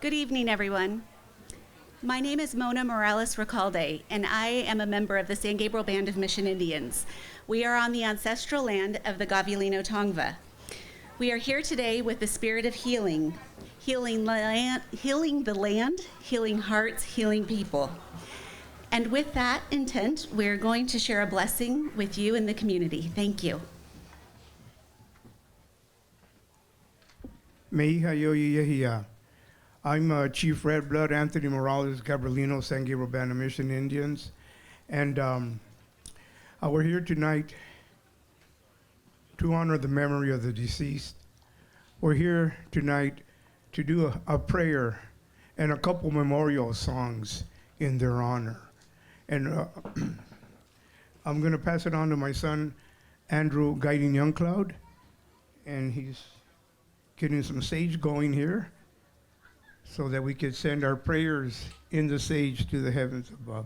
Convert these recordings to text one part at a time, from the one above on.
Good evening, everyone. My name is Mona Morales Recalde, and I am a member of the San Gabriel Band of Mission Indians. We are on the ancestral land of the Gavialino Tongva. We are here today with the spirit of healing, healing the land, healing hearts, healing people. And with that intent, we're going to share a blessing with you and the community. Thank you. I'm Chief Red Blood Anthony Morales Gabrielino, San Gabriel Band of Mission Indians. And we're here tonight to honor the memory of the deceased. We're here tonight to do a prayer and a couple memorial songs in their honor. And I'm going to pass it on to my son, Andrew, guiding Young Cloud. And he's getting some sage going here so that we could send our prayers in the sage to the heavens above.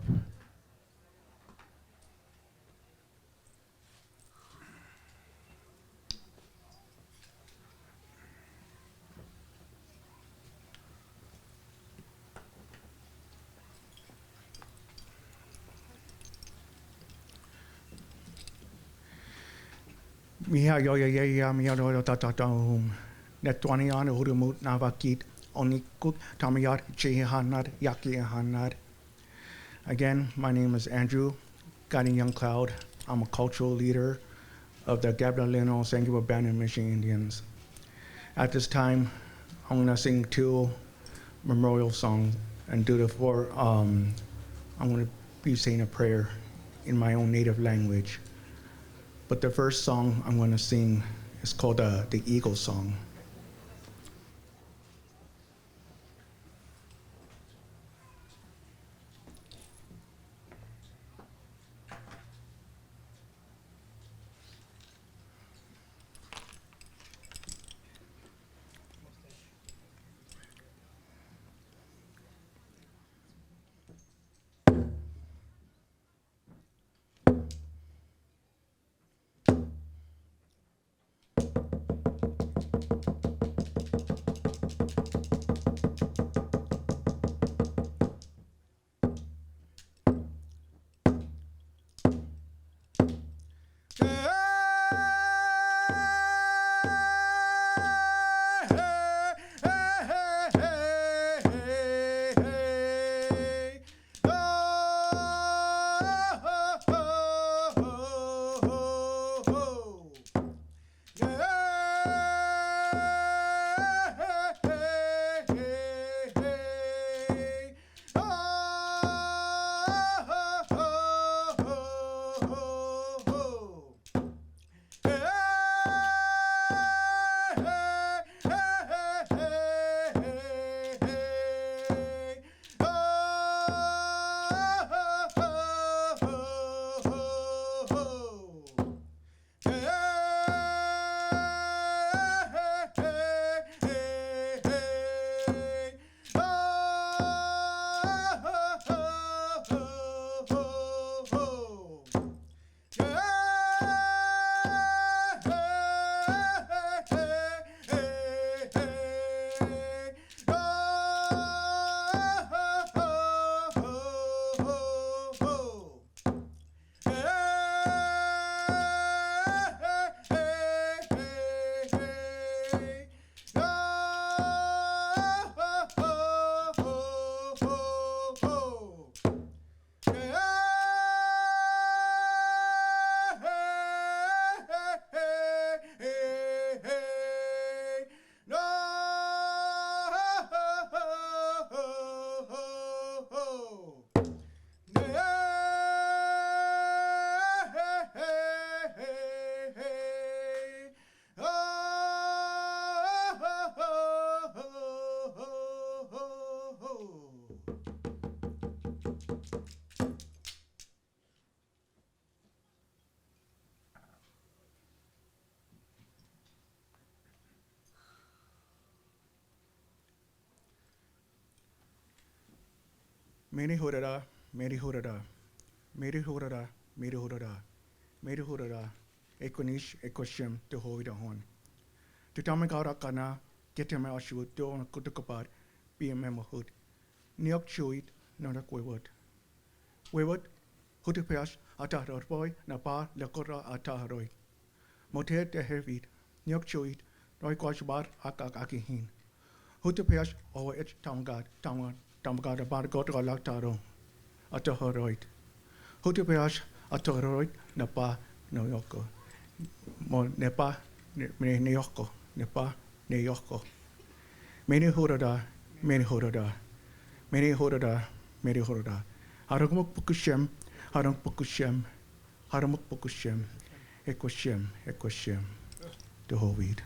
Miha yo ya ya ya miha do ta ta ta Netwanian urumut navakit onikut tamayat chehanad yaki hanad. Again, my name is Andrew, guiding Young Cloud. I'm a cultural leader of the Gabrielino San Gabriel Band of Mission Indians. At this time, I'm gonna sing two memorial songs and do the four. I'm gonna be saying a prayer in my own native language. But the first song I'm gonna sing is called the Eagle Song. Meri Hurada, Meri Hurada, Meri Hurada, Meri Hurada, Meri Hurada, Ekonish, Ekoshim, to Hovidahon. To Tamagara Kana, get him out, she would do on Kutukapat, be a memberhood. Niok chuit, not a quiword. Weward, Hutipiash, Atahor boy, Napa, Lakota Ataharoi. Motet de Hervid, Niok chuit, Roy Quashbar, Akakihin. Hutipiash, over it, Tamgad, about got or Lactaro. Atahoroid. Hutipiash, Atahoroid, Napa, no Yoko. Mo Nepa, Neoko, Nepa, Neoko. Many Hurada, many Hurada, many Hurada, many Hurada. Haramuk Pukushem, Haram Pukushem, Haramuk Pukushem, Equashem, the whole weed.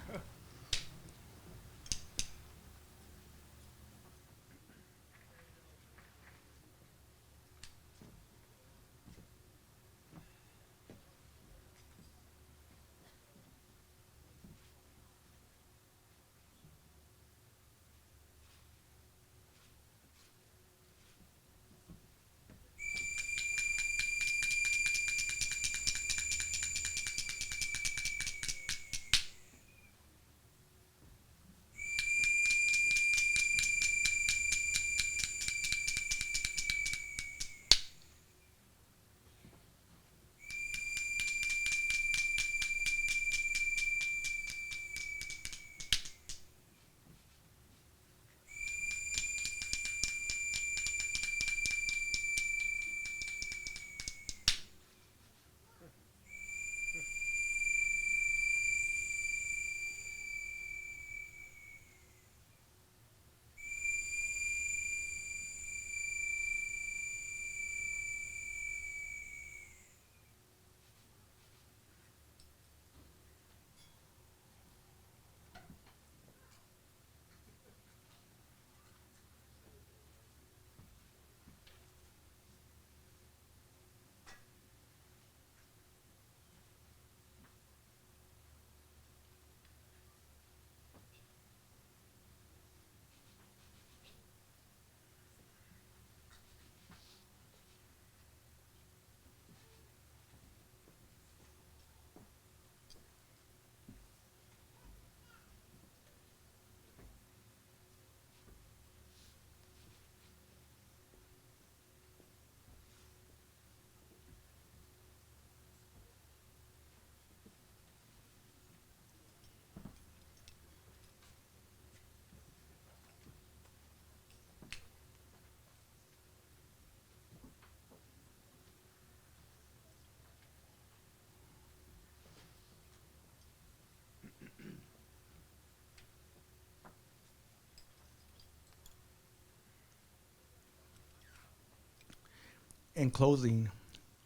In closing,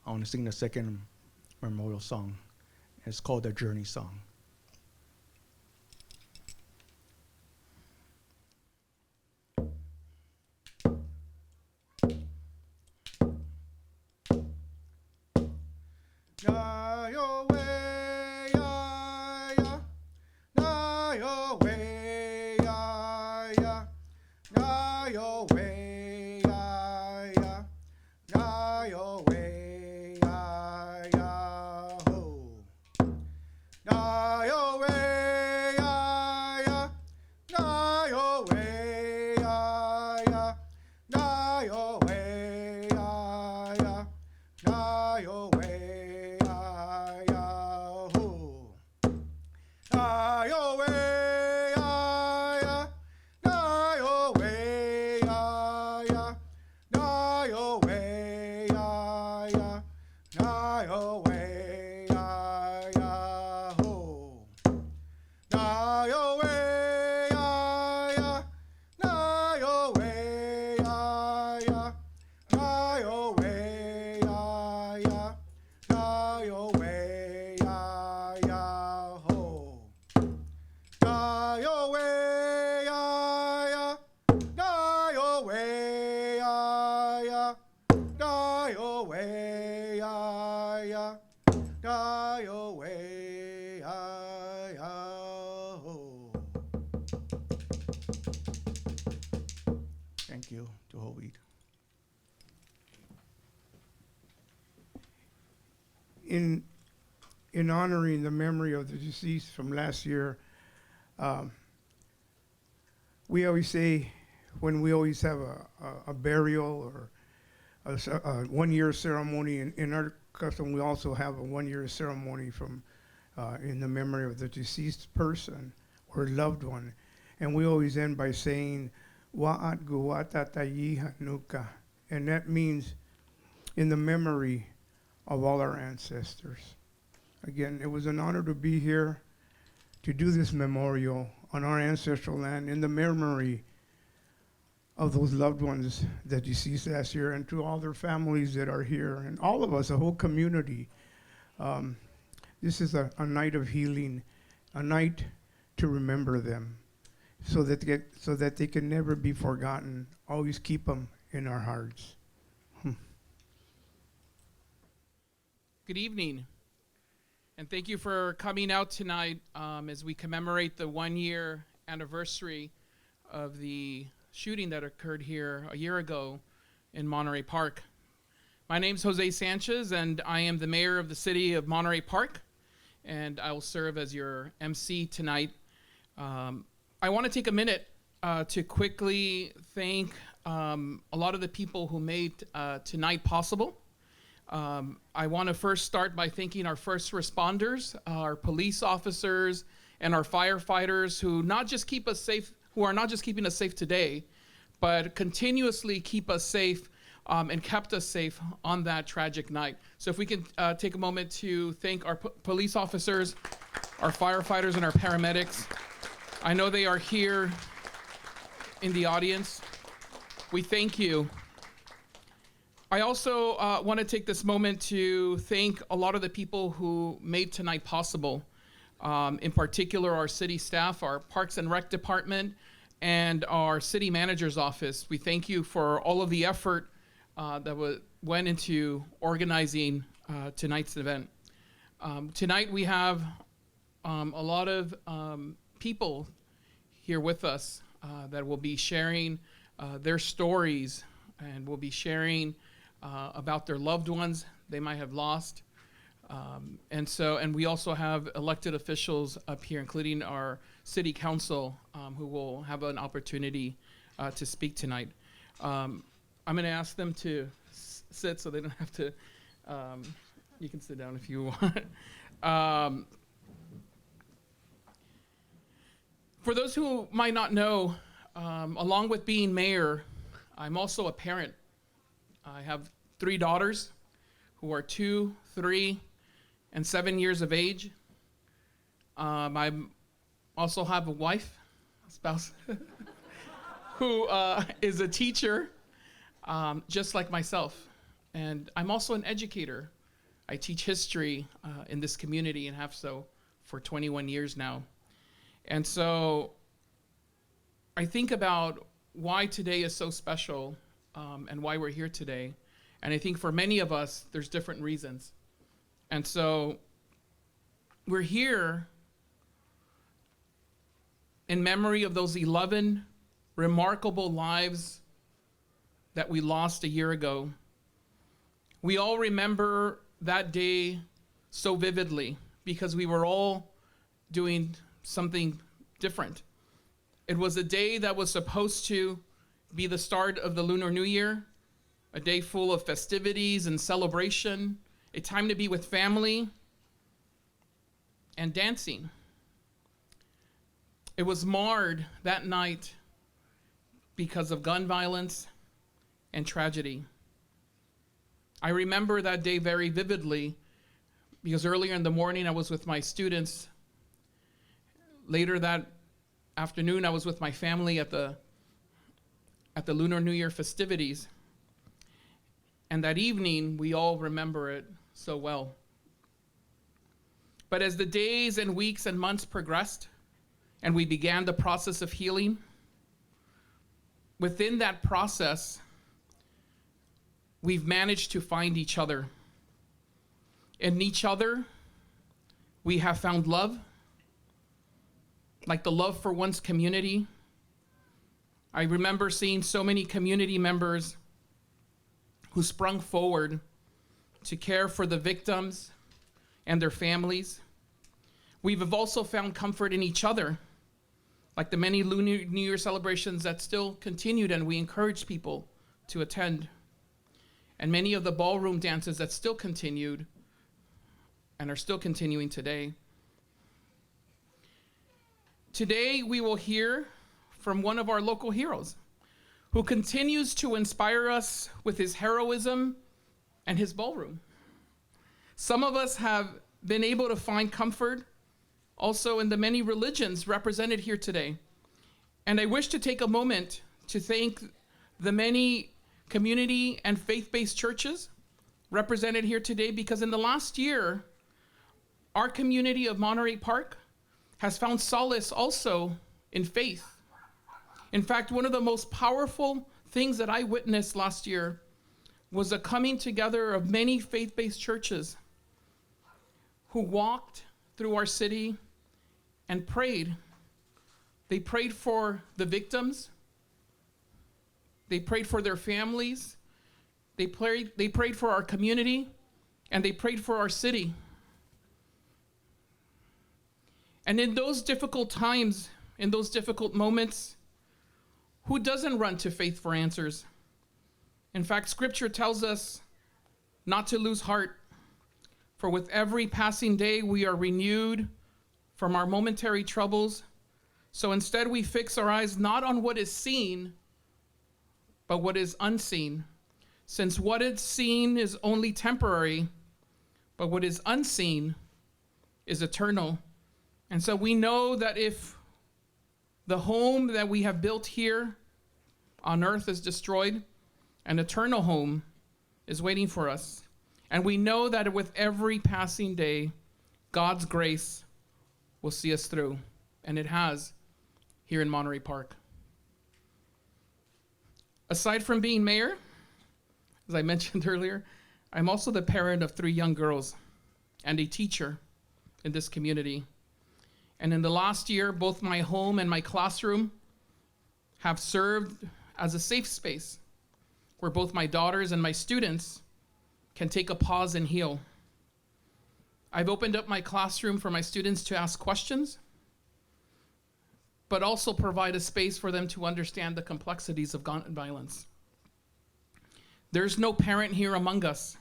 I want to sing the second memorial song. It's called the Journey Song. Thank you to whole weed. In honoring the memory of the deceased from last year, we always say when we always have a burial or a 1 year ceremony. In our custom, we also have a 1 year ceremony from in the memory of the deceased person or loved one. And we always end by saying, Wa'at guwata tayi hanuka. And that means in the memory of all our ancestors. Again, it was an honor to be here to do this memorial on our ancestral land in the memory of those loved ones that deceased last year, and to all their families that are here, and all of us, the whole community. This is a night of healing, a night to remember them, so that they can never be forgotten. Always keep them in our hearts. Good evening, and thank you for coming out tonight as we commemorate the 1 year anniversary of the shooting that occurred here a year ago in Monterey Park. My name's Jose Sanchez, and I am the mayor of the city of Monterey Park, and I will serve as your MC tonight. I want to take a minute to quickly thank a lot of the people who made tonight possible. I want to first start by thanking our first responders, our police officers, and our firefighters who not just keep us safe, who are not just keeping us safe today, but continuously keep us safe and kept us safe on that tragic night. So if we can take a moment to thank our police officers, our firefighters, and our paramedics. I know they are here in the audience. We thank you. I also want to take this moment to thank a lot of the people who made tonight possible. In particular, our city staff, our Parks and Rec department, and our city manager's office. We thank you for all of the effort that went into organizing tonight's event. Tonight we have a lot of people here with us that will be sharing their stories and will be sharing about their loved ones they might have lost. And we also have elected officials up here, including our city council, who will have an opportunity to speak tonight. I'm going to ask them to sit so they don't have to, you can sit down if you want. For those who might not know, along with being mayor, I'm also a parent. I have 3 daughters who are 2, 3, and 7 years of age. I also have a wife, a spouse, who is a teacher, just like myself. And I'm also an educator. I teach history in this community and have so for 21 years now. And so I think about why today is so special and why we're here today. And I think for many of us, there's different reasons. And so we're here in memory of those 11 remarkable lives that we lost a year ago. We all remember that day so vividly because we were all doing something different. It was a day that was supposed to be the start of the Lunar New Year, a day full of festivities and celebration, a time to be with family and dancing. It was marred that night because of gun violence and tragedy. I remember that day very vividly because earlier in the morning I was with my students. Later that afternoon I was with my family at the Lunar New Year festivities. And that evening, we all remember it so well. But as the days and weeks and months progressed, and we began the process of healing, within that process, we've managed to find each other. In each other, we have found love, like the love for one's community. I remember seeing so many community members who sprung forward to care for the victims and their families. We've also found comfort in each other, like the many Lunar New Year celebrations that still continued and we encouraged people to attend, and many of the ballroom dances that still continued and are still continuing today. Today, we will hear from one of our local heroes who continues to inspire us with his heroism and his ballroom. Some of us have been able to find comfort also in the many religions represented here today. And I wish to take a moment to thank the many community and faith-based churches represented here today, because in the last year, our community of Monterey Park has found solace also in faith. In fact, one of the most powerful things that I witnessed last year was a coming together of many faith-based churches who walked through our city and prayed. They prayed for the victims. They prayed for their families. They prayed for our community, and they prayed for our city. And in those difficult times, in those difficult moments, who doesn't run to faith for answers? In fact, Scripture tells us not to lose heart, for with every passing day we are renewed from our momentary troubles. So instead we fix our eyes not on what is seen, but what is unseen, since what is seen is only temporary, but what is unseen is eternal. And so we know that if the home that we have built here on earth is destroyed, an eternal home is waiting for us. And we know that with every passing day, God's grace will see us through. And it has here in Monterey Park. Aside from being mayor, as I mentioned earlier, I'm also the parent of 3 young girls and a teacher in this community. And in the last year, both my home and my classroom have served as a safe space where both my daughters and my students can take a pause and heal. I've opened up my classroom for my students to ask questions, but also provide a space for them to understand the complexities of gun violence. There's no parent here among us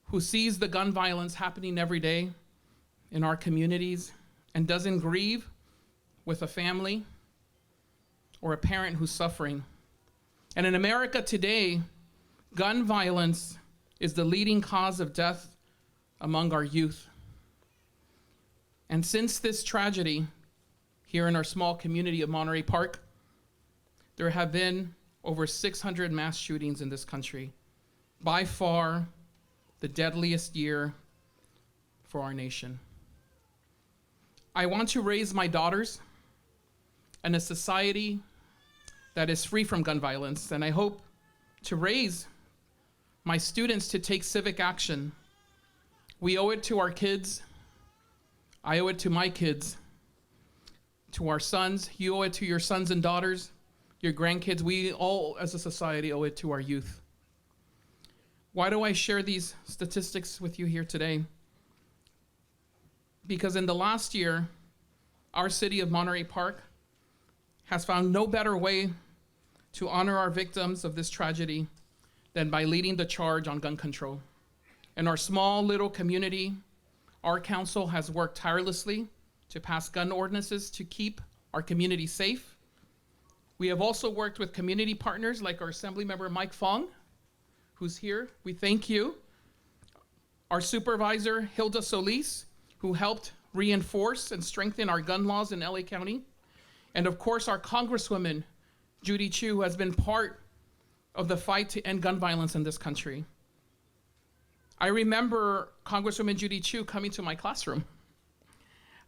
who sees the gun violence happening every day in our communities and doesn't grieve with a family or a parent who's suffering. And in America today, gun violence is the leading cause of death among our youth. And since this tragedy here in our small community of Monterey Park, there have been over 600 mass shootings in this country. By far, the deadliest year for our nation. I want to raise my daughters in a society that is free from gun violence, and I hope to raise my students to take civic action. We owe it to our kids. I owe it to my kids, to our sons. You owe it to your sons and daughters, your grandkids. We all, as a society, owe it to our youth. Why do I share these statistics with you here today? Because in the last year, our city of Monterey Park has found no better way to honor our victims of this tragedy than by leading the charge on gun control. In our small little community, our council has worked tirelessly to pass gun ordinances to keep our community safe. We have also worked with community partners like our Assembly Member Mike Fong, who's here. We thank you. Our supervisor, Hilda Solis, who helped reinforce and strengthen our gun laws in LA County. And of course, our Congresswoman, Judy Chu, who has been part of the fight to end gun violence in this country. I remember Congresswoman Judy Chu coming to my classroom.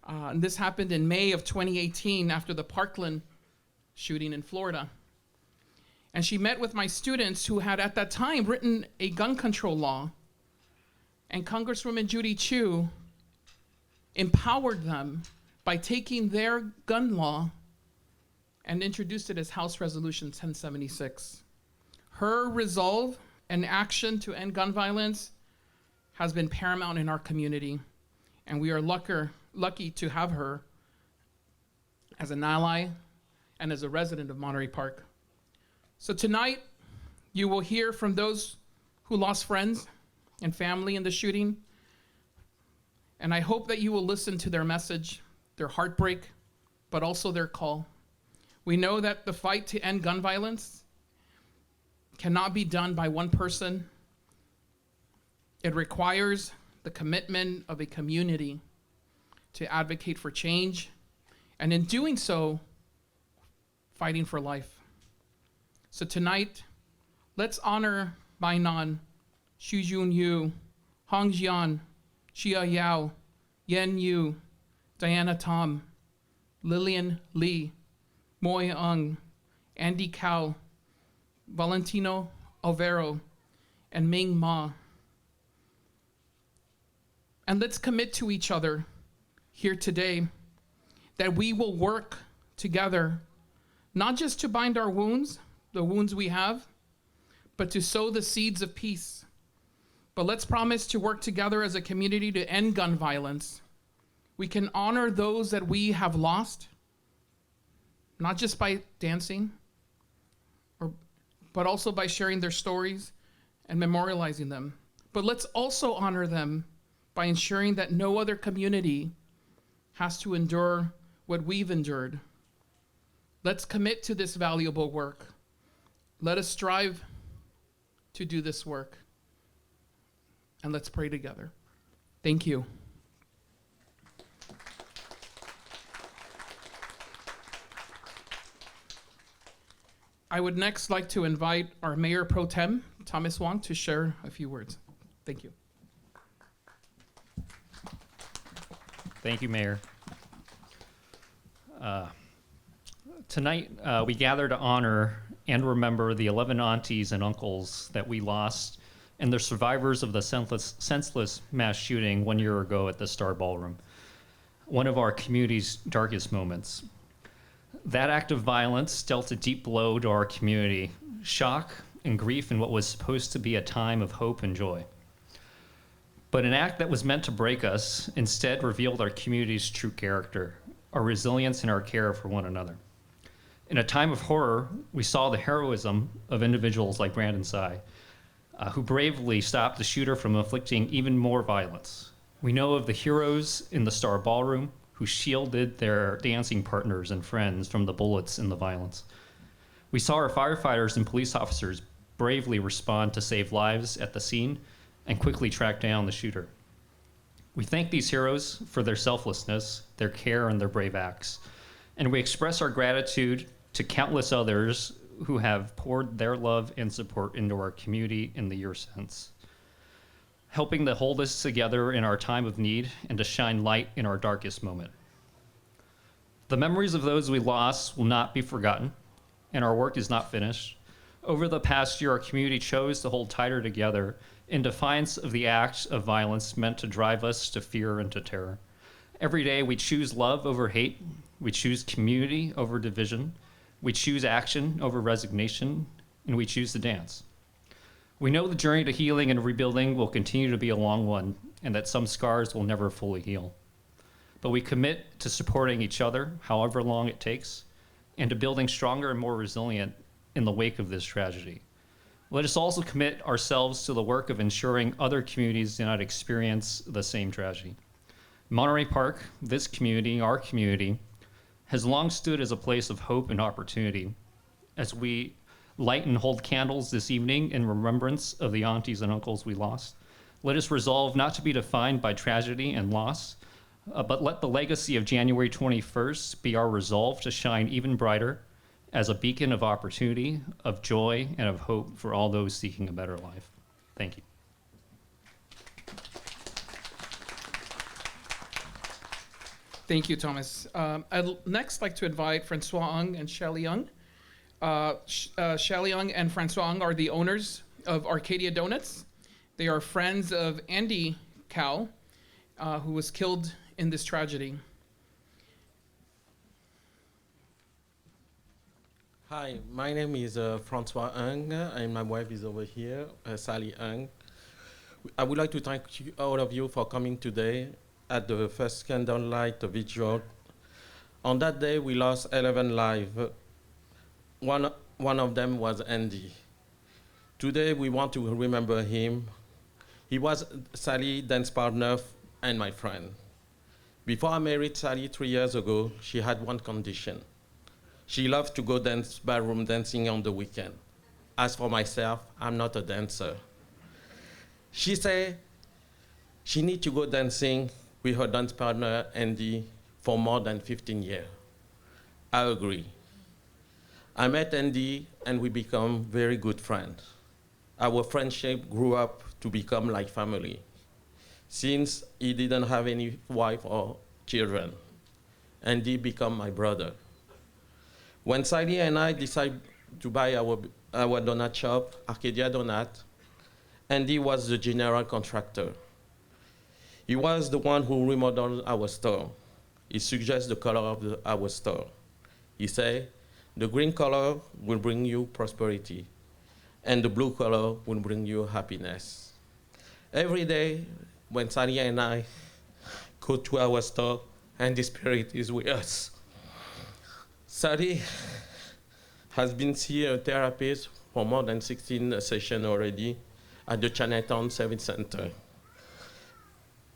And this happened in May of 2018 after the Parkland shooting in Florida. And she met with my students who had at that time written a gun control law. And Congresswoman Judy Chu empowered them by taking their gun law and introduced it as House Resolution 1076. Her resolve and action to end gun violence has been paramount in our community, and we are lucky to have her as an ally, and as a resident of Monterey Park. So tonight, you will hear from those who lost friends and family in the shooting, and I hope that you will listen to their message, their heartbreak, but also their call. We know that the fight to end gun violence cannot be done by one person. It requires the commitment of a community to advocate for change, and in doing so, fighting for life. So tonight, let's honor Bai Nan, Xu Jun Yu, Hong Jian, Xia Yao, Yen Yu, Diana Tom, Lillian Lee, Moy Ung, Andy Cao, Valentino Alvaro, and Ming Ma. And let's commit to each other here today that we will work together, not just to bind our wounds, the wounds we have, but to sow the seeds of peace. But let's promise to work together as a community to end gun violence. We can honor those that we have lost, not just by dancing, but also by sharing their stories and memorializing them. But let's also honor them by ensuring that no other community has to endure what we've endured. Let's commit to this valuable work. Let us strive to do this work. And let's pray together. Thank you. I would next like to invite our Mayor Pro Tem, Thomas Wong, to share a few words. Thank you. Thank you, Mayor. Tonight, we gather to honor and remember the 11 aunties and uncles that we lost and the survivors of the senseless mass shooting 1 year ago at the Star Ballroom, one of our community's darkest moments. That act of violence dealt a deep blow to our community, shock and grief in what was supposed to be a time of hope and joy. But an act that was meant to break us instead revealed our community's true character, our resilience and our care for one another. In a time of horror, we saw the heroism of individuals like Brandon Tsay, who bravely stopped the shooter from inflicting even more violence. We know of the heroes in the Star Ballroom who shielded their dancing partners and friends from the bullets and the violence. We saw our firefighters and police officers bravely respond to save lives at the scene and quickly track down the shooter. We thank these heroes for their selflessness, their care, and their brave acts. And we express our gratitude to countless others who have poured their love and support into our community in the year since, helping to hold us together in our time of need and to shine light in our darkest moment. The memories of those we lost will not be forgotten, and our work is not finished. Over the past year, our community chose to hold tighter together in defiance of the acts of violence meant to drive us to fear and to terror. Every day, we choose love over hate, we choose community over division, we choose action over resignation, and we choose to dance. We know the journey to healing and rebuilding will continue to be a long one, and that some scars will never fully heal. But we commit to supporting each other, however long it takes, and to building stronger and more resilient in the wake of this tragedy. Let us also commit ourselves to the work of ensuring other communities do not experience the same tragedy. Monterey Park, this community, our community, has long stood as a place of hope and opportunity. As we light and hold candles this evening in remembrance of the aunties and uncles we lost, let us resolve not to be defined by tragedy and loss, but let the legacy of January 21st be our resolve to shine even brighter as a beacon of opportunity, of joy, and of hope for all those seeking a better life. Thank you. Thank you, Thomas. I'd next like to invite Francois Ung and Shelley Ung. Shelley Ung and Francois Ung are the owners of Arcadia Donuts. They are friends of Andy Cao, who was killed in this tragedy. Hi, my name is Francois Ung, and my wife is over here, Sally Ung. I would like to thank all of you for coming today at the first Candlelight Vigil On that day, we lost 11 lives. One of them was Andy. Today, we want to remember him. He was Sally's dance partner and my friend. Before I married Sally 3 years ago, she had one condition. She loved to go ballroom dancing on the weekend. As for myself, I'm not a dancer. She said she needs to go dancing with her dance partner, Andy, for more than 15 years. I agree. I met Andy and we become very good friends. Our friendship grew up to become like family, since he didn't have any wife or children. Andy became my brother. When Sally and I decided to buy our donut shop, Arcadia Donut, Andy was the general contractor. He was the one who remodeled our store. He suggests the color of our store. He said, the green color will bring you prosperity, and the blue color will bring you happiness. Every day, when Sally and I go to our store, and the spirit is with us. Sally has been seeing a therapist for more than 16 sessions already at the Chinatown Service Center.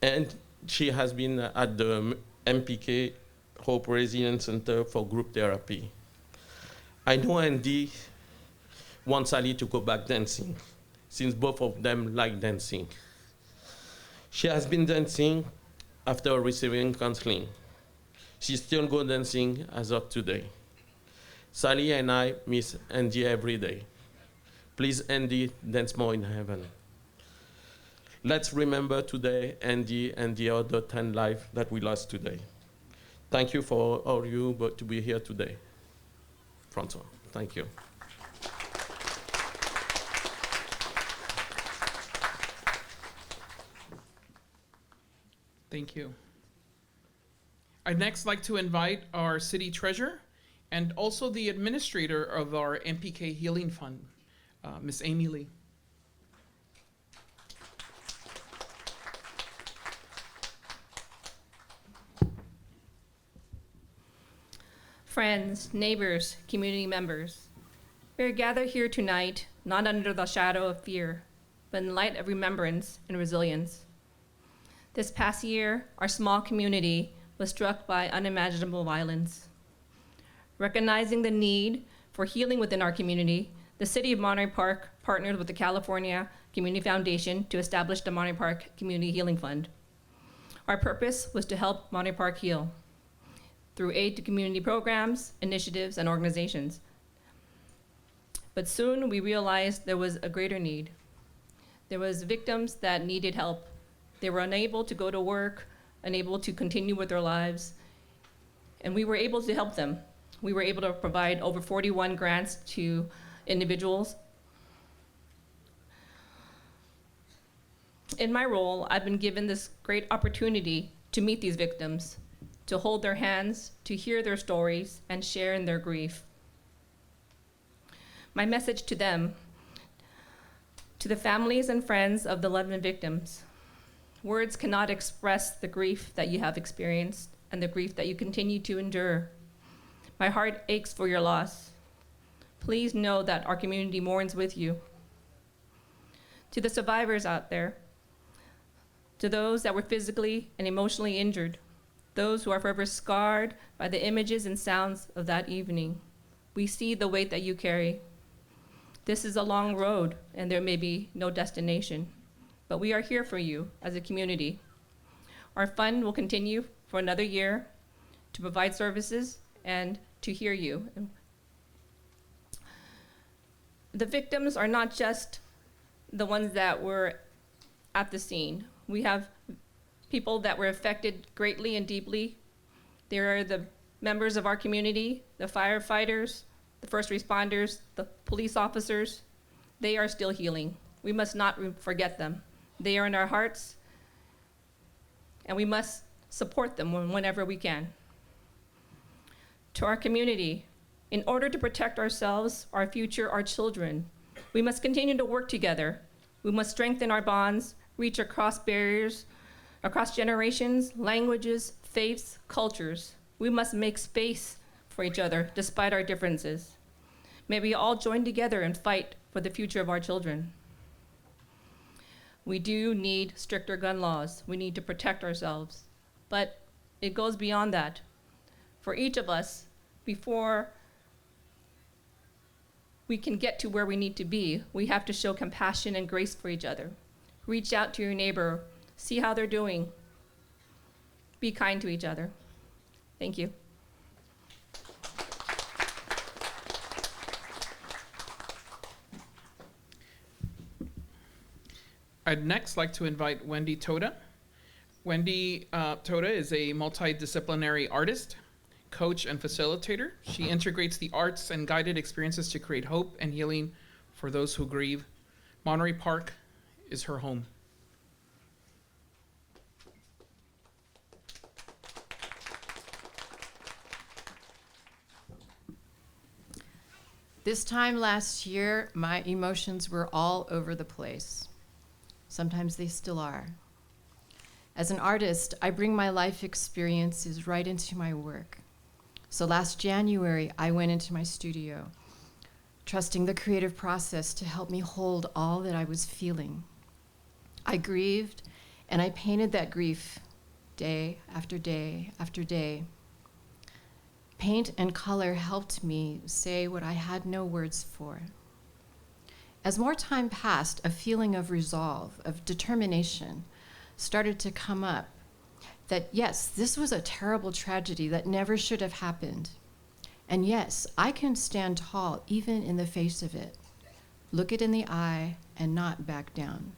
And she has been at the MPK Hope Resilience Center for group therapy. I know Andy wants Sally to go back dancing, since both of them like dancing. She has been dancing after receiving counseling. She still goes dancing as of today. Sally and I miss Andy every day. Please, Andy, dance more in heaven. Let's remember today Andy and the other 10 lives that we lost today. Thank you for all you to be here today. Francois, thank you. Thank you. I'd next like to invite our city treasurer and also the administrator of our MPK Healing Fund, Ms. Amy Lee. Friends, neighbors, community members, we are gathered here tonight not under the shadow of fear, but in light of remembrance and resilience. This past year, our small community was struck by unimaginable violence. Recognizing the need for healing within our community, the City of Monterey Park partnered with the California Community Foundation to establish the Monterey Park Community Healing Fund. Our purpose was to help Monterey Park heal through aid to community programs, initiatives, and organizations. But soon we realized there was a greater need. There was victims that needed help. They were unable to go to work, unable to continue with their lives, and we were able to help them. We were able to provide over 41 grants to individuals. In my role, I've been given this great opportunity to meet these victims, to hold their hands, to hear their stories, and share in their grief. My message to them, to the families and friends of the 11 victims, words cannot express the grief that you have experienced and the grief that you continue to endure. My heart aches for your loss. Please know that our community mourns with you. To the survivors out there, to those that were physically and emotionally injured, those who are forever scarred by the images and sounds of that evening, we see the weight that you carry. This is a long road and there may be no destination, but we are here for you as a community. Our fund will continue for another year to provide services and to hear you. The victims are not just the ones that were at the scene. We have people that were affected greatly and deeply. There are the members of our community, the firefighters, the first responders, the police officers. They are still healing. We must not forget them. They are in our hearts, and we must support them whenever we can. To our community, in order to protect ourselves, our future, our children, we must continue to work together. We must strengthen our bonds, reach across barriers, across generations, languages, faiths, cultures. We must make space for each other despite our differences. May we all join together and fight for the future of our children. We do need stricter gun laws. We need to protect ourselves. But it goes beyond that. For each of us, before we can get to where we need to be, we have to show compassion and grace for each other. Reach out to your neighbor, see how they're doing. Be kind to each other. Thank you. I'd next like to invite Wendy Toda. Wendy Toda is a multidisciplinary artist, coach, and facilitator. She integrates the arts and guided experiences to create hope and healing for those who grieve. Monterey Park is her home. This time last year, my emotions were all over the place. Sometimes they still are. As an artist, I bring my life experiences right into my work. So last January, I went into my studio, trusting the creative process to help me hold all that I was feeling. I grieved, and I painted that grief day after day after day. Paint and color helped me say what I had no words for. As more time passed, a feeling of resolve, of determination, started to come up that yes, this was a terrible tragedy that never should have happened. And yes, I can stand tall even in the face of it, look it in the eye and not back down.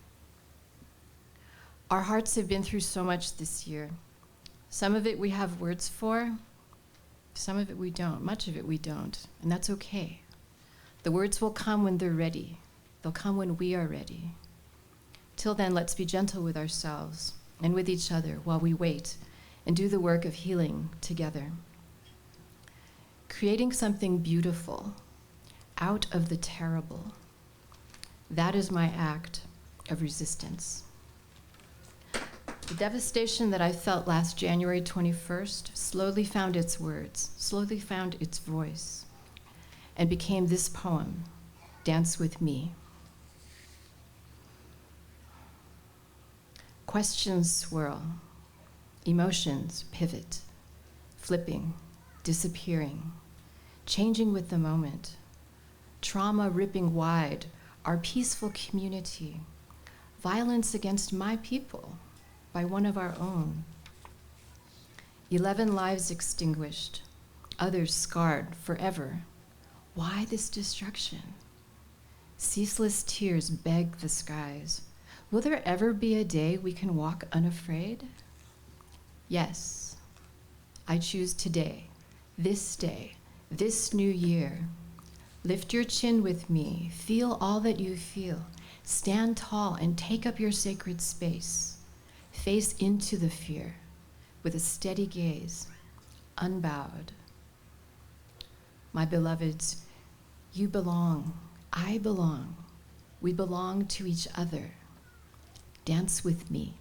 Our hearts have been through so much this year. Some of it we have words for, some of it we don't, much of it we don't, and that's okay. The words will come when they're ready. They'll come when we are ready. Till then, let's be gentle with ourselves and with each other while we wait and do the work of healing together. Creating something beautiful out of the terrible. That is my act of resistance. The devastation that I felt last January 21st slowly found its words, slowly found its voice, and became this poem, Dance With Me. Questions swirl, emotions pivot, flipping, disappearing, changing with the moment, trauma ripping wide our peaceful community, violence against my people by one of our own. 11 lives extinguished, others scarred forever. Why this destruction? Ceaseless tears beg the skies. Will there ever be a day we can walk unafraid? Yes, I choose today, this new year. Lift your chin with me, feel all that you feel. Stand tall and take up your sacred space. Face into the fear with a steady gaze, unbowed. My beloveds, you belong, I belong. We belong to each other. Dance with me,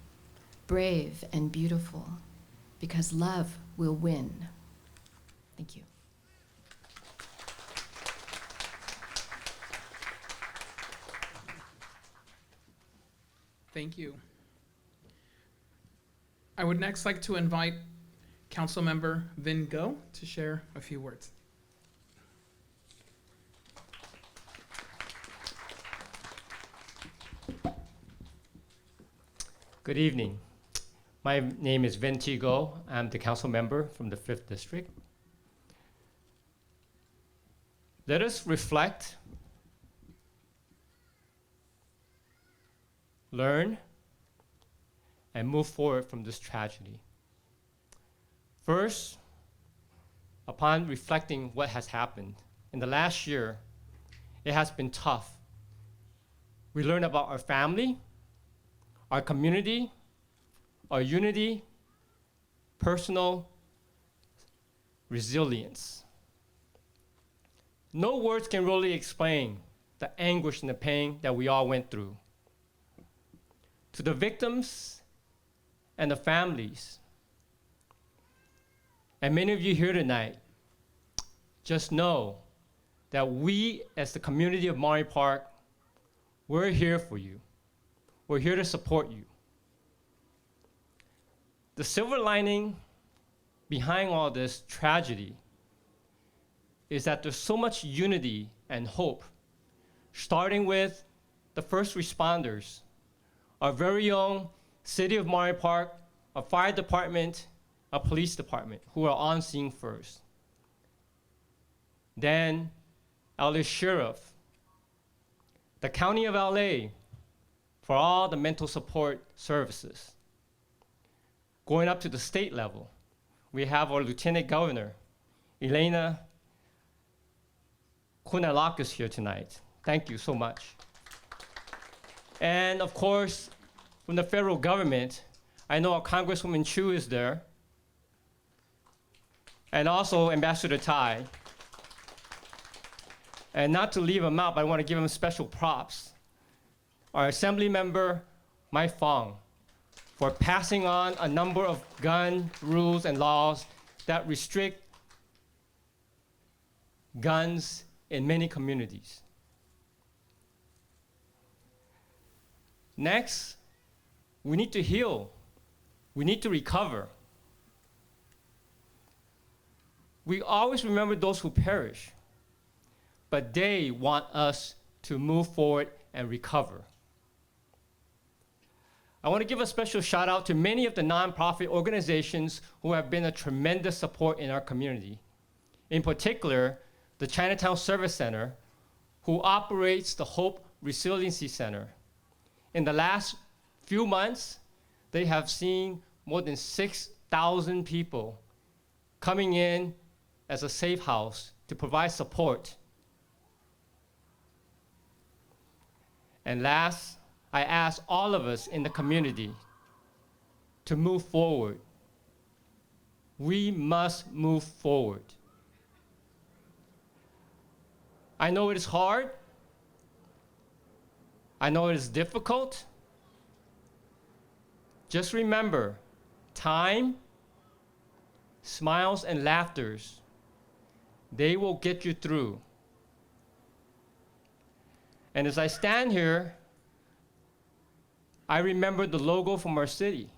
brave and beautiful, because love will win. Thank you. Thank you. I would next like to invite Councilmember Vinh to share a few words. Good evening. My name is Vinh Go. I'm the council member from the 5th District. Let us reflect, learn, and move forward from this tragedy. First, upon reflecting what has happened, in the last year, it has been tough. We learned about our family, our community, our unity, personal resilience. No words can really explain the anguish and the pain that we all went through. To the victims and the families, and many of you here tonight, just know that we, as the community of Monterey Park, we're here for you. We're here to support you. The silver lining behind all this tragedy is that there's so much unity and hope, starting with the first responders, our very own City of Monterey Park, our fire department, our police department, who are on scene first. Then LA Sheriff, the County of LA for all the mental support services. Going up to the state level, we have our Lieutenant Governor, Elena Kunalakis here tonight. Thank you so much. And of course, from the federal government, I know our Congresswoman Chu is there, and also Ambassador Tsay. And not to leave him out, but I want to give him special props. Our Assembly Member, Mai Fong, for passing on a number of gun rules and laws that restrict guns in many communities. Next, we need to heal. We need to recover. We always remember those who perish, but they want us to move forward and recover. I want to give a special shout out to many of the nonprofit organizations who have been a tremendous support in our community. In particular, the Chinatown Service Center, who operates the Hope Resiliency Center. In the last few months, they have seen more than 6,000 people coming in as a safe house to provide support. And last, I ask all of us in the community to move forward. We must move forward. I know it is hard. I know it is difficult. Just remember, time, smiles, and laughters, they will get you through. And as I stand here, I remember the logo from our city.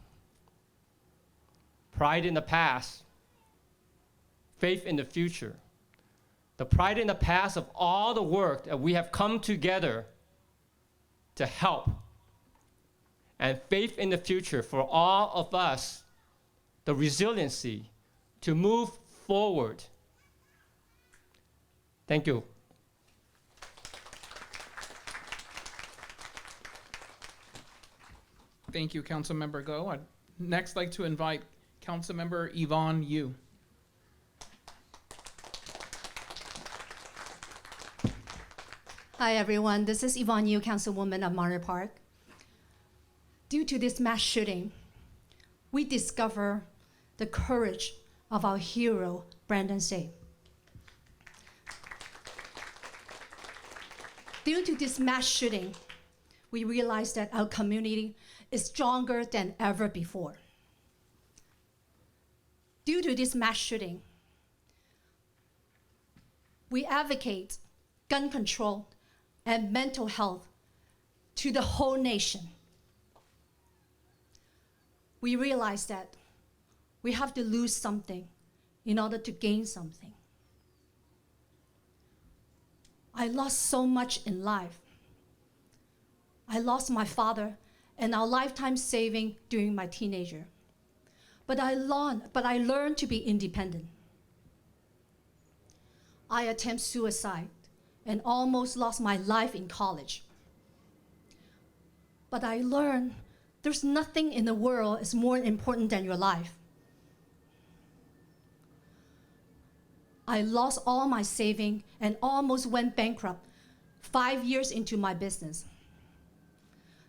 Pride in the past, faith in the future. The pride in the past of all the work that we have come together to help, and faith in the future for all of us, the resiliency to move forward. Thank you. Thank you, Councilmember Go. I'd next like to invite Councilmember Yvonne Yu. Hi everyone, this is Yvonne Yu, Councilwoman of Monterey Park. Due to this mass shooting, we discover the courage of our hero, Brandon Tsay. Due to this mass shooting, we realize that our community is stronger than ever before. Due to this mass shooting, we advocate gun control and mental health to the whole nation. We realize that we have to lose something in order to gain something. I lost so much in life. I lost my father and our lifetime saving during my teenager. But I learned to be independent. I attempted suicide and almost lost my life in college. But I learned there's nothing in the world is more important than your life. I lost all my saving and almost went bankrupt 5 years into my business.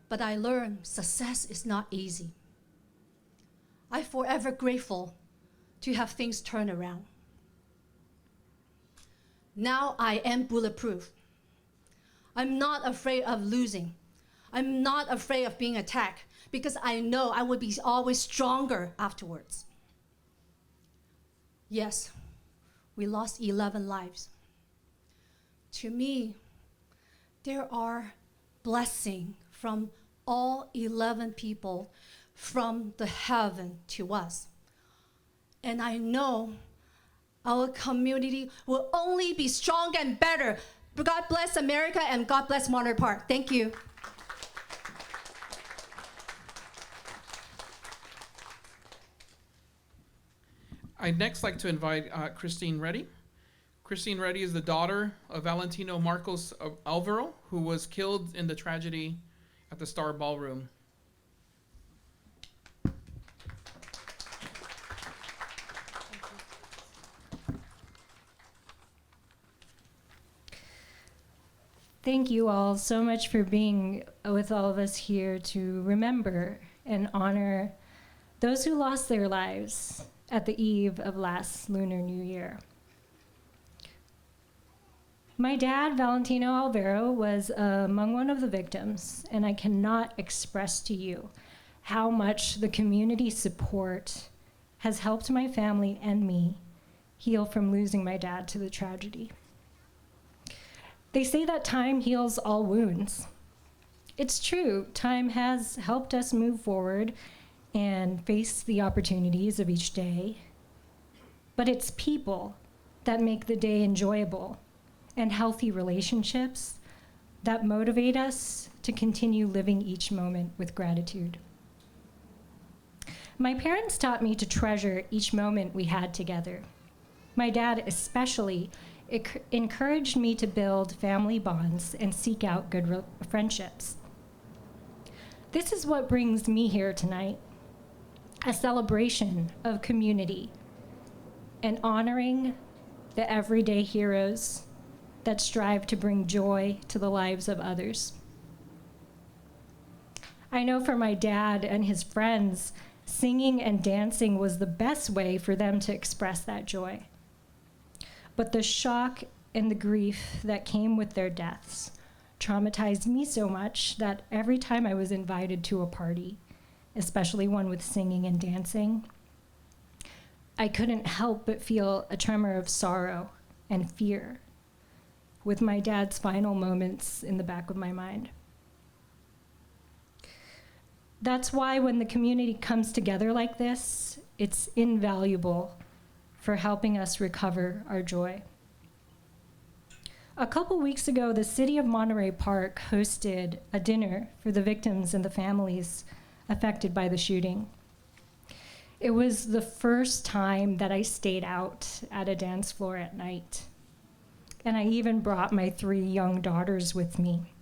But I learned success is not easy. I'm forever grateful to have things turn around. Now I am bulletproof. I'm not afraid of losing. I'm not afraid of being attacked because I know I will be always stronger afterwards. Yes, we lost 11 lives. To me, there are blessings from all 11 people from the heaven to us. And I know our community will only be strong and better. God bless America and God bless Monterey Park. Thank you. I'd next like to invite Kristenne Reidy. Kristenne Reidy is the daughter of Valentino Marcos Alvaro, who was killed in the tragedy at the Star Ballroom. Thank you all so much for being with all of us here to remember and honor those who lost their lives at the eve of last Lunar New Year. My dad, Valentino Alvaro, was among one of the victims, and I cannot express to you how much the community support has helped my family and me heal from losing my dad to the tragedy. They say that time heals all wounds. It's true, time has helped us move forward and face the opportunities of each day. But it's people that make the day enjoyable and healthy relationships that motivate us to continue living each moment with gratitude. My parents taught me to treasure each moment we had together. My dad especially encouraged me to build family bonds and seek out good friendships. This is what brings me here tonight, a celebration of community and honoring the everyday heroes that strive to bring joy to the lives of others. I know for my dad and his friends, singing and dancing was the best way for them to express that joy. But the shock and the grief that came with their deaths traumatized me so much that every time I was invited to a party, especially one with singing and dancing, I couldn't help but feel a tremor of sorrow and fear with my dad's final moments in the back of my mind. That's why when the community comes together like this, it's invaluable for helping us recover our joy. A couple weeks ago, the city of Monterey Park hosted a dinner for the victims and the families affected by the shooting. It was the first time that I stayed out at a dance floor at night. And I even brought my 3 young daughters with me.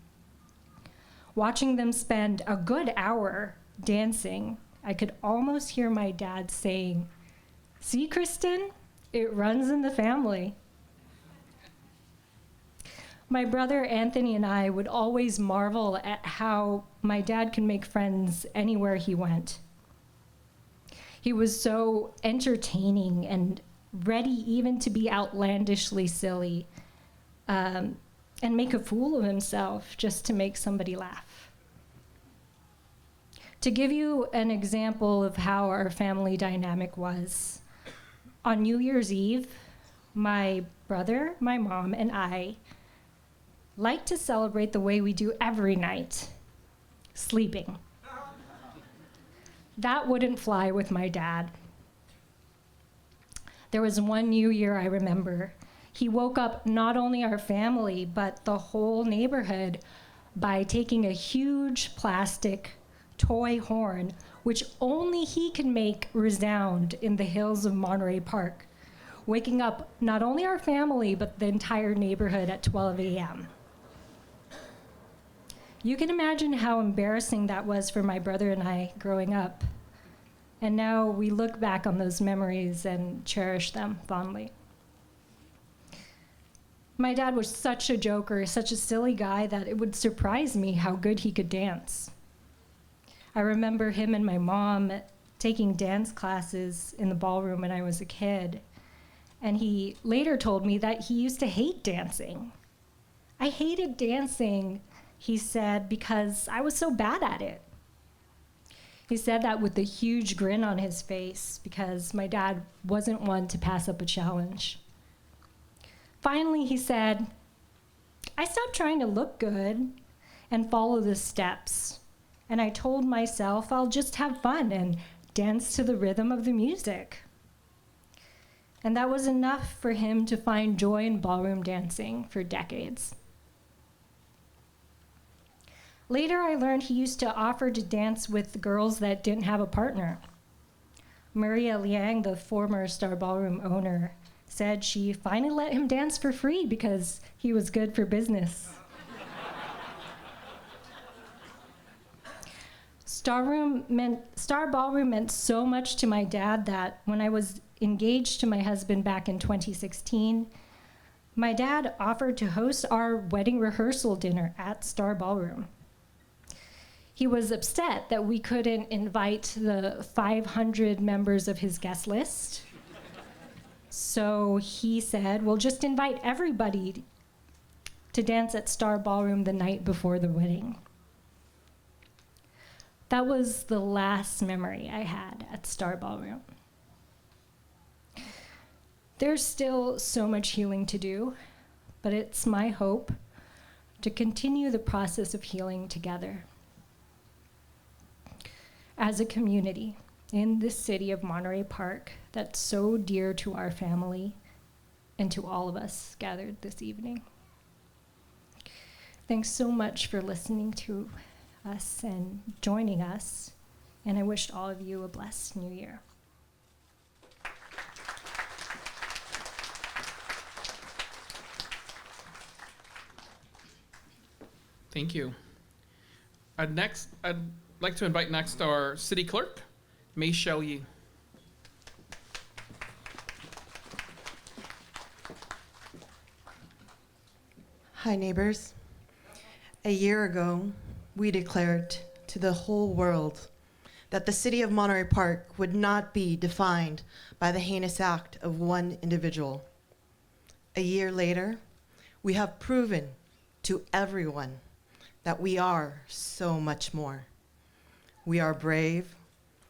Watching them spend a good hour dancing, I could almost hear my dad saying, "See, Kristen, it runs in the family." My brother Anthony and I would always marvel at how my dad could make friends anywhere he went. He was so entertaining and ready even to be outlandishly silly and make a fool of himself just to make somebody laugh. To give you an example of how our family dynamic was, on New Year's Eve, my brother, my mom, and I like to celebrate the way we do every night, sleeping. That wouldn't fly with my dad. There was one New Year I remember. He woke up not only our family, but the whole neighborhood by taking a huge plastic toy horn, which only he could make resound in the hills of Monterey Park, waking up not only our family, but the entire neighborhood at 12 a.m. You can imagine how embarrassing that was for my brother and I growing up. And now we look back on those memories and cherish them fondly. My dad was such a joker, such a silly guy that it would surprise me how good he could dance. I remember him and my mom taking dance classes in the ballroom when I was a kid. And he later told me that he used to hate dancing. I hated dancing, he said, because I was so bad at it. He said that with a huge grin on his face because my dad wasn't one to pass up a challenge. Finally, he said, I stopped trying to look good and follow the steps. And I told myself I'll just have fun and dance to the rhythm of the music. And that was enough for him to find joy in ballroom dancing for decades. Later, I learned he used to offer to dance with girls that didn't have a partner. Maria Leung, the former Star Ballroom owner, said she finally let him dance for free because he was good for business. Star Ballroom meant so much to my dad that when I was engaged to my husband back in 2016, my dad offered to host our wedding rehearsal dinner at Star Ballroom. He was upset that we couldn't invite the 500 members of his guest list. So he said, we'll just invite everybody to dance at Star Ballroom the night before the wedding. That was the last memory I had at Star Ballroom. There's still so much healing to do, but it's my hope to continue the process of healing together. As a community in this city of Monterey Park that's so dear to our family and to all of us gathered this evening. Thanks so much for listening to us and joining us, and I wish all of you a blessed new year. Thank you. I'd like to invite next our city clerk, Maychelle. Hi, neighbors. A year ago, we declared to the whole world that the city of Monterey Park would not be defined by the heinous act of one individual. A year later, we have proven to everyone that we are so much more. We are brave,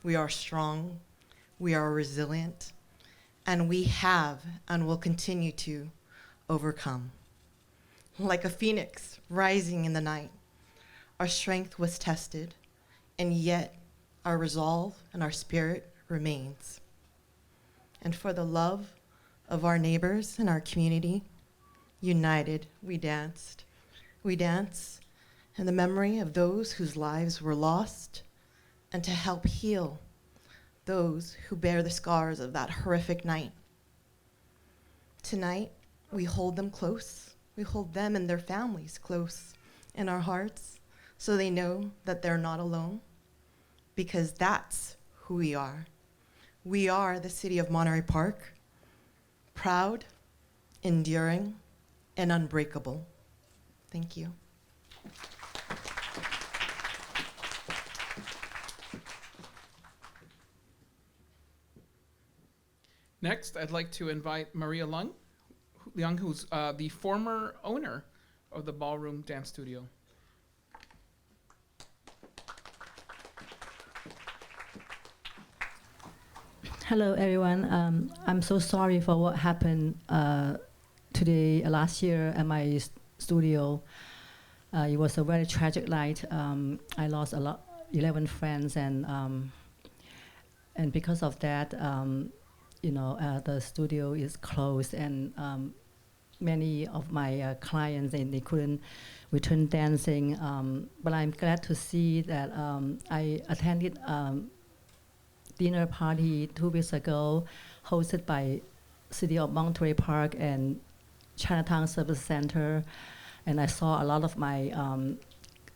we are strong, we are resilient, and we have and will continue to overcome. Like a phoenix rising in the night, our strength was tested, and yet our resolve and our spirit remains. And for the love of our neighbors and our community, united, we danced. We dance in the memory of those whose lives were lost, and to help heal those who bear the scars of that horrific night. Tonight, we hold them close. We hold them and their families close in our hearts so they know that they're not alone, because that's who we are. We are the city of Monterey Park, proud, enduring, and unbreakable. Thank you. Next, I'd like to invite Maria Leung, who's the former owner of the Ballroom Dance Studio. Hello, everyone. I'm so sorry for what happened today, last year at my studio. It was a very tragic night. I lost 11 friends, and because of that, the studio is closed, and many of my clients, they couldn't return dancing. But I'm glad to see that I attended dinner party 2 weeks ago, hosted by City of Monterey Park and Chinatown Service Center, and I saw a lot of my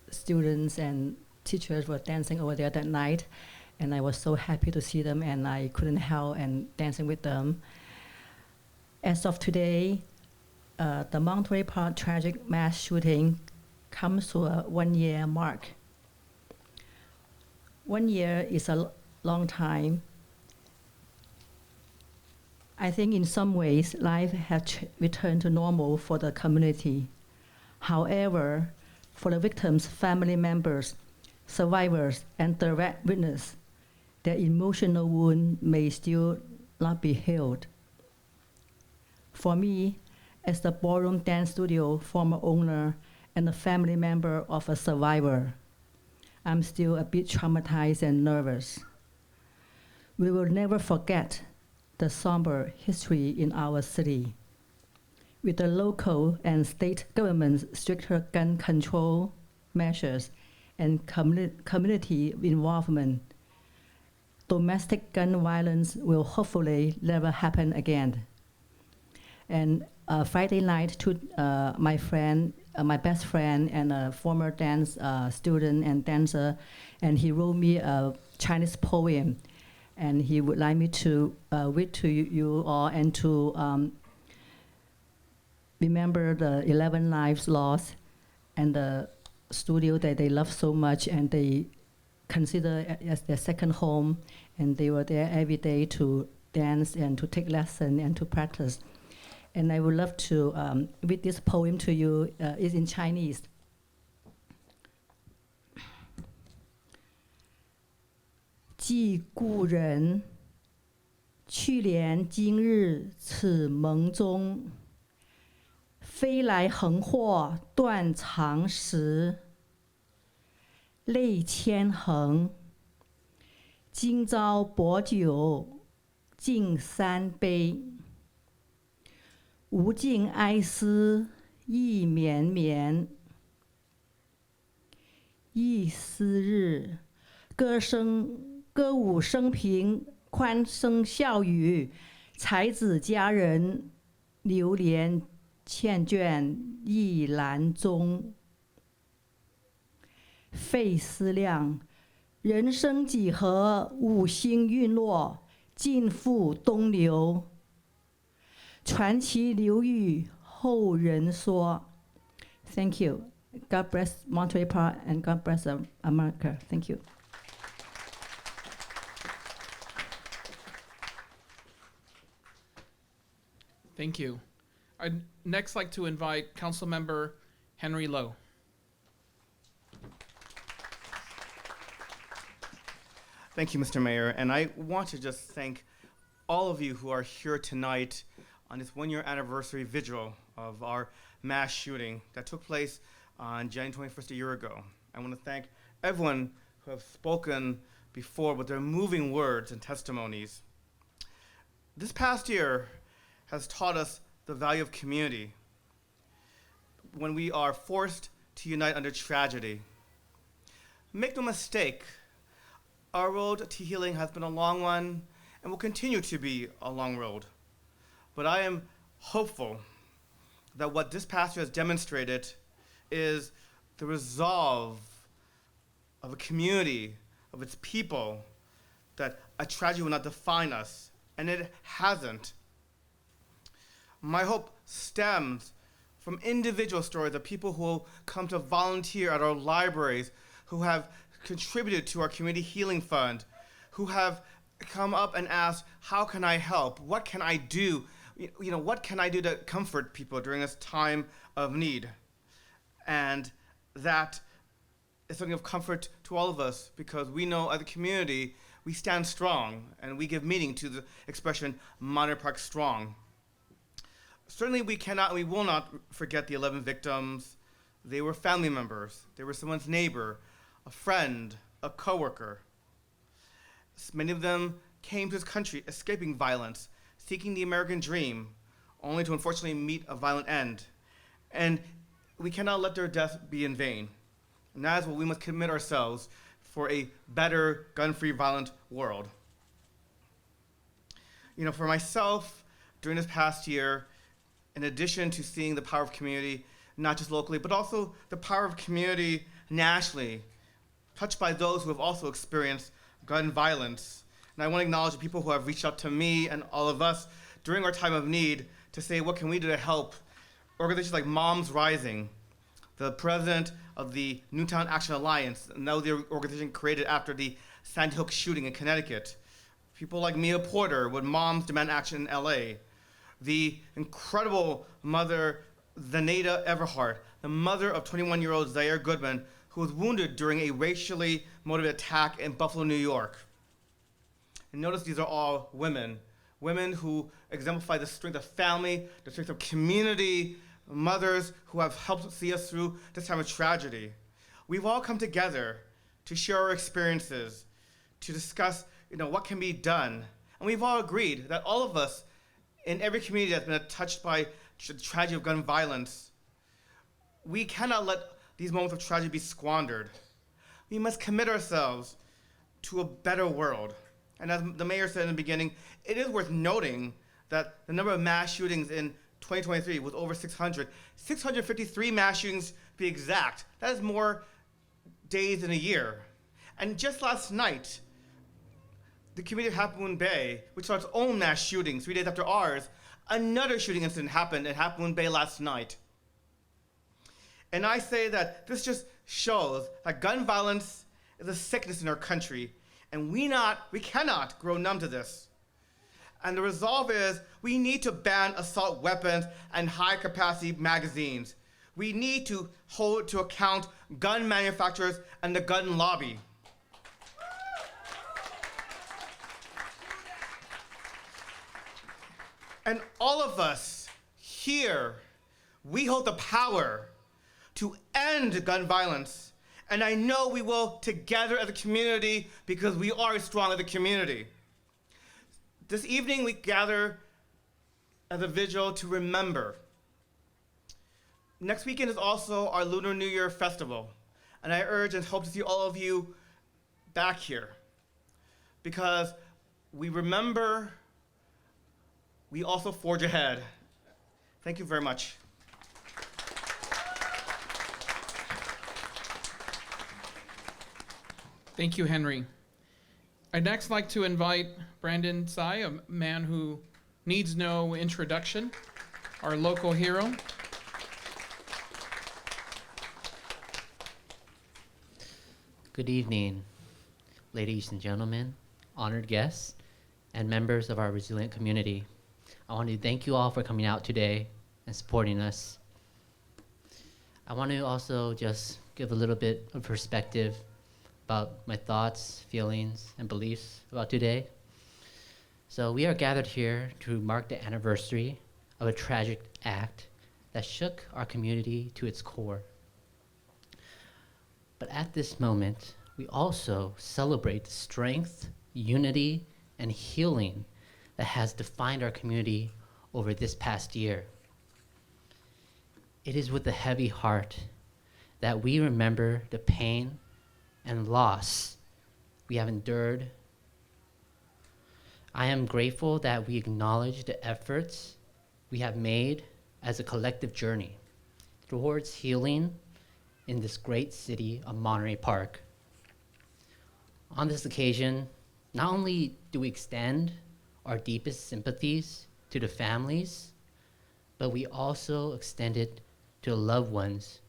students and teachers were dancing over there that night, and I was so happy to see them, and I couldn't help and dancing with them. As of today, the Monterey Park tragic mass shooting comes to a 1-year mark. 1 year is a long time. I think in some ways, life has returned to normal for the community. However, for the victims' family members, survivors and direct witness, their emotional wound may still not be healed. For me, as the ballroom dance studio former owner and a family member of a survivor, I'm still a bit traumatized and nervous. We will never forget the somber history in our city. With the local and state government's stricter gun control measures and community involvement, domestic gun violence will hopefully never happen again. And Friday night, my friend, my best friend and a former dance student and dancer, and he wrote me a Chinese poem, and he would like me to read to you all and to remember the 11 lives lost and the studio that they love so much and they consider as their second home, and they were there every day to dance and to take lessons and to practice. And I would love to read this poem to you. It's in Chinese. 寄故人，去年今日此盟中，飞来横祸断肠时，泪千行。今朝薄酒敬三杯。 无尽哀思意绵绵，忆思日，歌舞升平，欢声笑语，才子佳人，流连缱绻意兰中。费思量，人生几何，五星陨落，尽付东流。 传奇流语后人说。Thank you. God bless Monterey Park and God bless America. Thank you. Thank you. I'd next like to invite Councilmember Henry Lowe. Thank you, Mr. Mayor. And I want to just thank all of you who are here tonight on this one-year anniversary vigil of our mass shooting that took place on January 21st a year ago. I want to thank everyone who have spoken before with their moving words and testimonies. This past year has taught us the value of community when we are forced to unite under tragedy. Make no mistake, our road to healing has been a long one and will continue to be a long road. But I am hopeful that what this past year has demonstrated is the resolve of a community, of its people, that a tragedy will not define us, and it hasn't. My hope stems from individual stories of people who come to volunteer at our libraries, who have contributed to our community healing fund, who have come up and asked, how can I help? What can I do? You know, what can I do to comfort people during this time of need? And that is something of comfort to all of us, because we know as a community, we stand strong and we give meaning to the expression Monterey Park Strong. Certainly we will not forget the 11 victims. They were family members. They were someone's neighbor, a friend, a coworker. Many of them came to this country escaping violence, seeking the American dream, only to unfortunately meet a violent end. And we cannot let their death be in vain. And that is what we must commit ourselves for a better, gun-free, violent world. You know, for myself, during this past year, in addition to seeing the power of community, not just locally, but also the power of community nationally, touched by those who have also experienced gun violence. And I want to acknowledge the people who have reached out to me and all of us during our time of need to say, what can we do to help? Organizations like Moms Rising, the president of the Newtown Action Alliance, now the organization created after the Sandy Hook shooting in Connecticut. People like Mia Porter with Moms Demand Action in LA. The incredible mother, Zenaida Everhart, the mother of 21-year-old Zaire Goodman, who was wounded during a racially motivated attack in Buffalo, New York. And notice these are all women. Women who exemplify the strength of family, the strength of community, mothers who have helped see us through this time of tragedy. We've all come together to share our experiences, to discuss what can be done. And we've all agreed that all of us in every community that's been touched by the tragedy of gun violence, we cannot let these moments of tragedy be squandered. We must commit ourselves to a better world. And as the mayor said in the beginning, it is worth noting that the number of mass shootings in 2023 was over 600. 653 mass shootings to be exact. That is more days in a year. And just last night, the community of Half Moon Bay, which saw its own mass shooting 3 days after ours, another shooting incident happened at Half Moon Bay last night. And I say that this just shows that gun violence is a sickness in our country, and we cannot grow numb to this. And the resolve is we need to ban assault weapons and high-capacity magazines. We need to hold to account gun manufacturers and the gun lobby. And all of us here, we hold the power to end gun violence. And I know we will together as a community because we are strong as a community. This evening we gather as a vigil to remember. Next weekend is also our Lunar New Year festival. And I urge and hope to see all of you back here. Because we remember, we also forge ahead. Thank you very much. Thank you, Henry. I'd next like to invite Brandon Tsay, a man who needs no introduction, our local hero. Good evening, ladies and gentlemen, honored guests, and members of our resilient community. I want to thank you all for coming out today and supporting us. I want to also just give a little bit of perspective about my thoughts, feelings, and beliefs about today. So we are gathered here to mark the anniversary of a tragic act that shook our community to its core. But at this moment, we also celebrate the strength, unity, and healing that has defined our community over this past year. It is with a heavy heart that we remember the pain and loss we have endured. I am grateful that we acknowledge the efforts we have made as a collective journey towards healing in this great city of Monterey Park. On this occasion, not only do we extend our deepest sympathies to the families, but we also extend it to the loved ones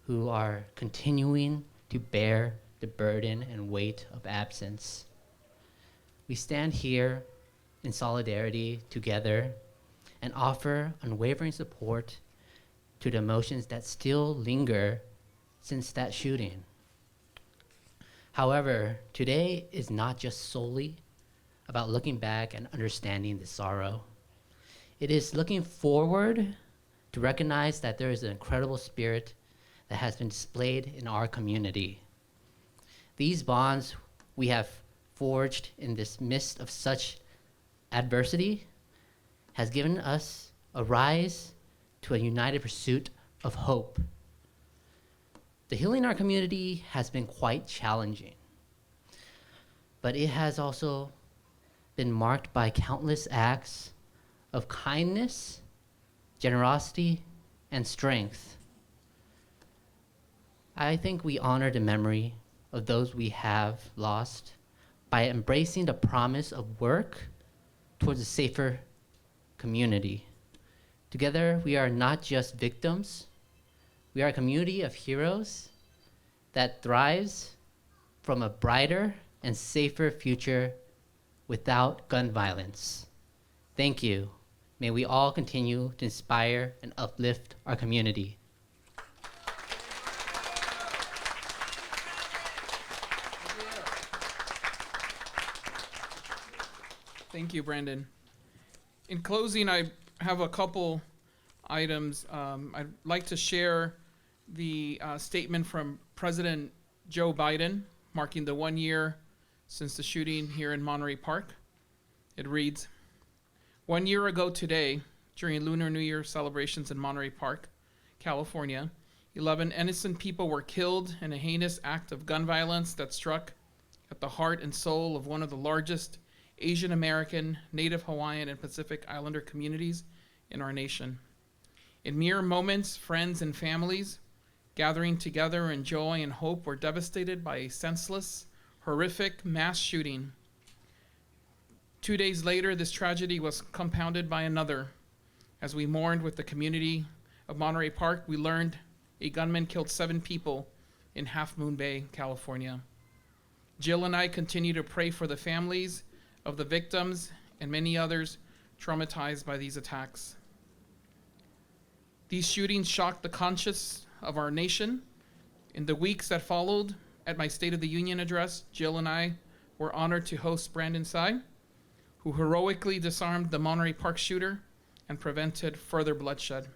who are continuing to bear the burden and weight of absence. We stand here in solidarity together and offer unwavering support to the emotions that still linger since that shooting. However, today is not just solely about looking back and understanding the sorrow. It is looking forward to recognize that there is an incredible spirit that has been displayed in our community. These bonds we have forged in this midst of such adversity has given us a rise to a united pursuit of hope. The healing in our community has been quite challenging, but it has also been marked by countless acts of kindness, generosity, and strength. I think we honor the memory of those we have lost by embracing the promise of work towards a safer community. Together, we are not just victims, we are a community of heroes that thrives from a brighter and safer future without gun violence. Thank you. May we all continue to inspire and uplift our community. Thank you, Brandon. In closing, I have a couple items. I'd like to share the statement from President Joe Biden, marking the 1 year since the shooting here in Monterey Park. It reads, 1 year ago today, during Lunar New Year celebrations in Monterey Park, California, 11 innocent people were killed in a heinous act of gun violence that struck at the heart and soul of one of the largest Asian American, Native Hawaiian, and Pacific Islander communities in our nation. In mere moments, friends and families gathering together in joy and hope were devastated by a senseless, horrific mass shooting. 2 days later, this tragedy was compounded by another. As we mourned with the community of Monterey Park, we learned a gunman killed 7 people in Half Moon Bay, California. Jill and I continue to pray for the families of the victims and many others traumatized by these attacks. These shootings shocked the conscience of our nation. In the weeks that followed, at my State of the Union address, Jill and I were honored to host Brandon Tsay, who heroically disarmed the Monterey Park shooter and prevented further bloodshed.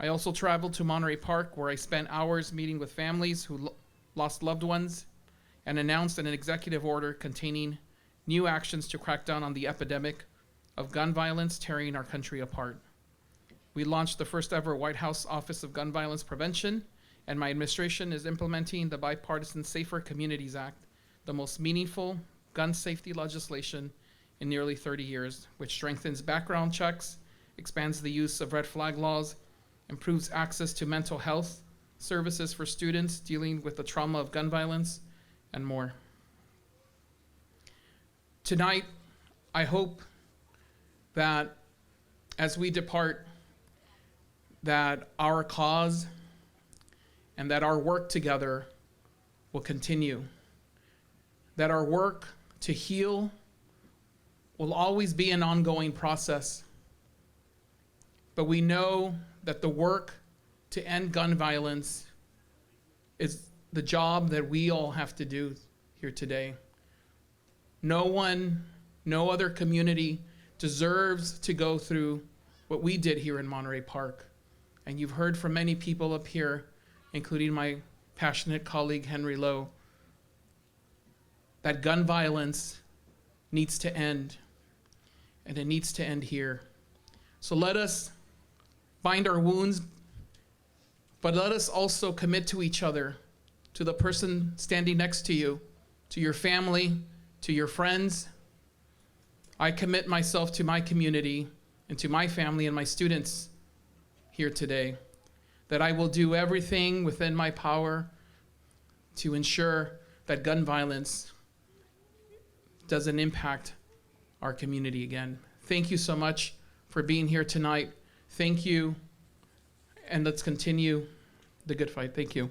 I also traveled to Monterey Park, where I spent hours meeting with families who lost loved ones and announced an executive order containing new actions to crack down on the epidemic of gun violence tearing our country apart. We launched the first ever White House Office of Gun Violence Prevention, and my administration is implementing the bipartisan Safer Communities Act, the most meaningful gun safety legislation in nearly 30 years, which strengthens background checks, expands the use of red flag laws, improves access to mental health services for students dealing with the trauma of gun violence, and more. Tonight, I hope that as we depart, that our cause and that our work together will continue, that our work to heal will always be an ongoing process. But we know that the work to end gun violence is the job that we all have to do here today. No one, no other community deserves to go through what we did here in Monterey Park. And you've heard from many people up here, including my passionate colleague Henry Lowe, that gun violence needs to end, and it needs to end here. So let us bind our wounds, but let us also commit to each other, to the person standing next to you, to your family, to your friends. I commit myself to my community and to my family and my students here today, that I will do everything within my power to ensure that gun violence doesn't impact our community again. Thank you so much for being here tonight. Thank you, and let's continue the good fight. Thank you.